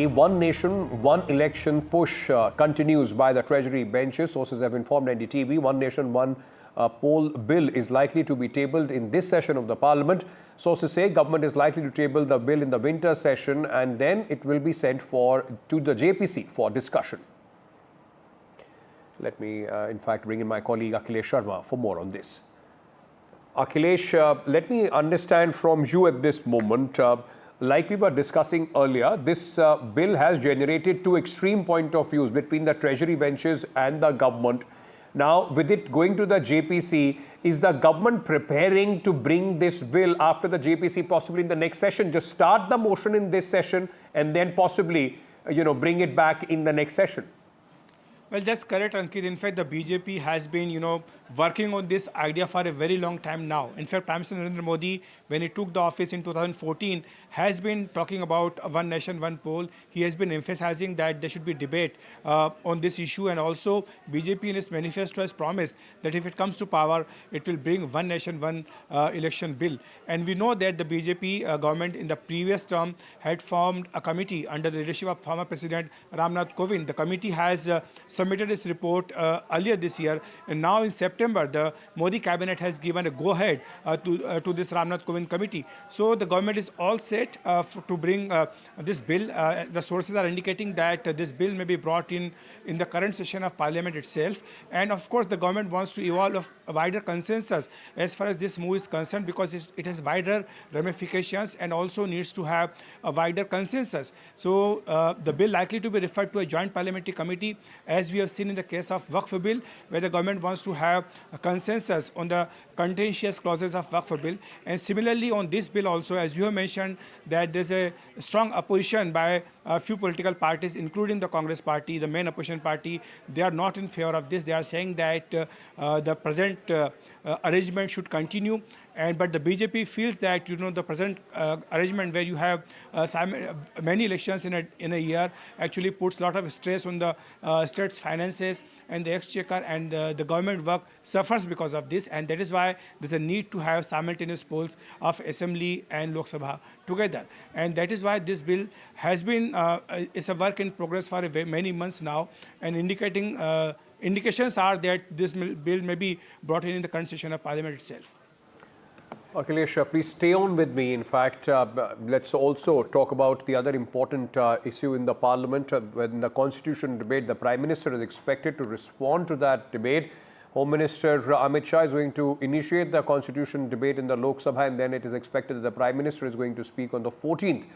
A one nation, one election push continues by the Treasury benches. Sources have informed NDTV. One nation, one poll bill is likely to be tabled in this session of the Parliament. Sources say government is likely to table the bill in the winter session and then it will be sent to the JPC for discussion. Let me, in fact, bring in my colleague Akhilesh Sharma for more on this. Akhilesh, let me understand from you at this moment. Like we were discussing earlier, this bill has generated two extreme point of views between the Treasury benches and the government. Now, with it going to the JPC, is the government preparing to bring this bill after the JPC, possibly in the next session? Just start the motion in this session and then possibly, bring it back in the next session. Well, that's correct, Ankit. In fact, the BJP has been, working on this idea for a very long time now. In fact, Prime Minister Narendra Modi, when he took the office in 2014, has been talking about one nation, one poll. He has been emphasizing that there should be debate on this issue. And also, BJP in its manifesto has promised that if it comes to power, it will bring one nation, one election bill. And we know that the BJP government in the previous term had formed a committee under the leadership of former President Ram Nath Kovind. The committee has submitted its report earlier this year, and now in September, the Modi cabinet has given a go-ahead to this Ram Nath Kovind Committee. So the government is all set to bring this bill. The sources are indicating that this bill may be brought in the current session of Parliament itself. And of course, the government wants to evolve a wider consensus as far as this move is concerned, because it has wider ramifications and also needs to have a wider consensus. So the bill likely to be referred to a Joint Parliamentary Committee, as we have seen in the case of Waqf Bill, where the government wants to have a consensus on the contentious clauses of Waqf Bill. And similarly on this bill also, as you have mentioned, that there's a strong opposition by a few political parties, including the Congress party, the main opposition party. They are not in favor of this. They are saying that the present arrangement should continue. But the BJP feels that the present arrangement, where you have many elections in a year, actually puts a lot of stress on the state's finances and the exchequer, and the government work suffers because of this. And that is why there's a need to have simultaneous polls of Assembly and Lok Sabha together. And that is why this bill has been it's a work in progress for many months now, and indications are that this bill may be brought in the current session of Parliament itself. Akhilesh, please stay on with me. In fact, let's also talk about the other important issue in the Parliament. When the Constitution debate, the Prime Minister is expected to respond to that debate. Home Minister Amit Shah is going to initiate the Constitution debate in the Lok Sabha, and then it is expected that the Prime Minister is going to speak on the 14th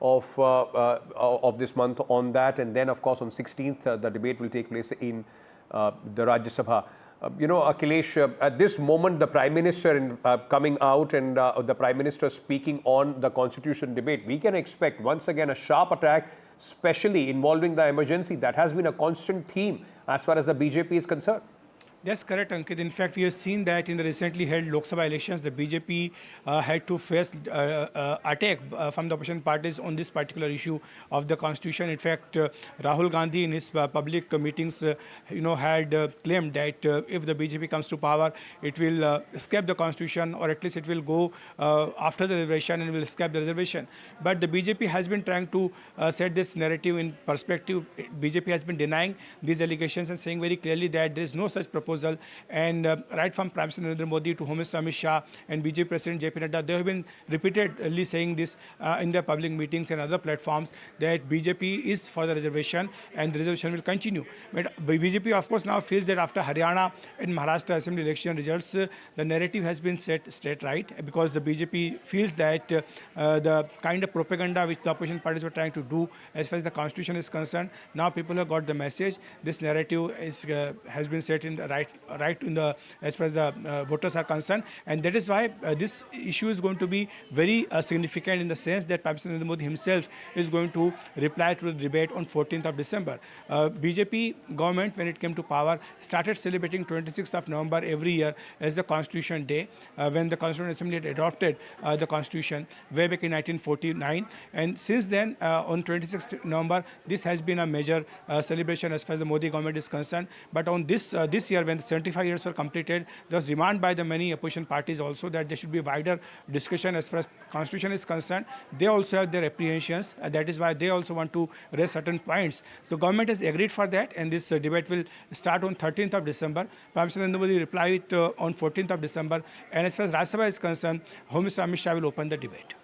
of this month on that. And then, of course, on 16th, the debate will take place in the Rajya Sabha. Akhilesh, at this moment, the Prime Minister coming out and the Prime Minister speaking on the Constitution debate, we can expect once again a sharp attack, especially involving the emergency. That has been a constant theme as far as the BJP is concerned. That's correct, Ankit. In fact, we have seen that in the recently held Lok Sabha elections, the BJP had to face attack from the opposition parties on this particular issue of the Constitution. In fact, Rahul Gandhi in his public meetings, had claimed that if the BJP comes to power, it will scrap the Constitution, or at least it will go after the reservation and will scrap the reservation. But the BJP has been trying to set this narrative in perspective. BJP has been denying these allegations and saying very clearly that there is no such proposal. And right from Prime Minister Narendra Modi to Home Minister Amit Shah and BJP President JP Nadda, they have been repeatedly saying this in their public meetings and other platforms, that BJP is for the reservation and the reservation will continue. But BJP, of course, now feels that after Haryana and Maharashtra Assembly election results, the narrative has been set straight right, because the BJP feels that the kind of propaganda which the opposition parties were trying to do as far as the Constitution is concerned, now people have got the message. This narrative has been set in the right in the as far as the voters are concerned, and that is why this issue is going to be very significant in the sense that Prime Minister Narendra Modi himself is going to reply to the debate on 14th of December. BJP government, when it came to power, started celebrating 26th of November every year as the Constitution Day, when the Constituent Assembly had adopted the Constitution way back in 1949. And since then, on 26th November, this has been a major celebration as far as the Modi government is concerned. But on this year, when 75 years were completed, there was demand by the many opposition parties also that there should be wider discussion as far as constitution is concerned. They also have their apprehensions, and that is why they also want to raise certain points. So government has agreed for that, and this debate will start on 13th of December. Prime Minister Narendra Modi replied on 14th of December, and as far as Rajya Sabha is concerned, Home Minister Amit Shah will open the debate.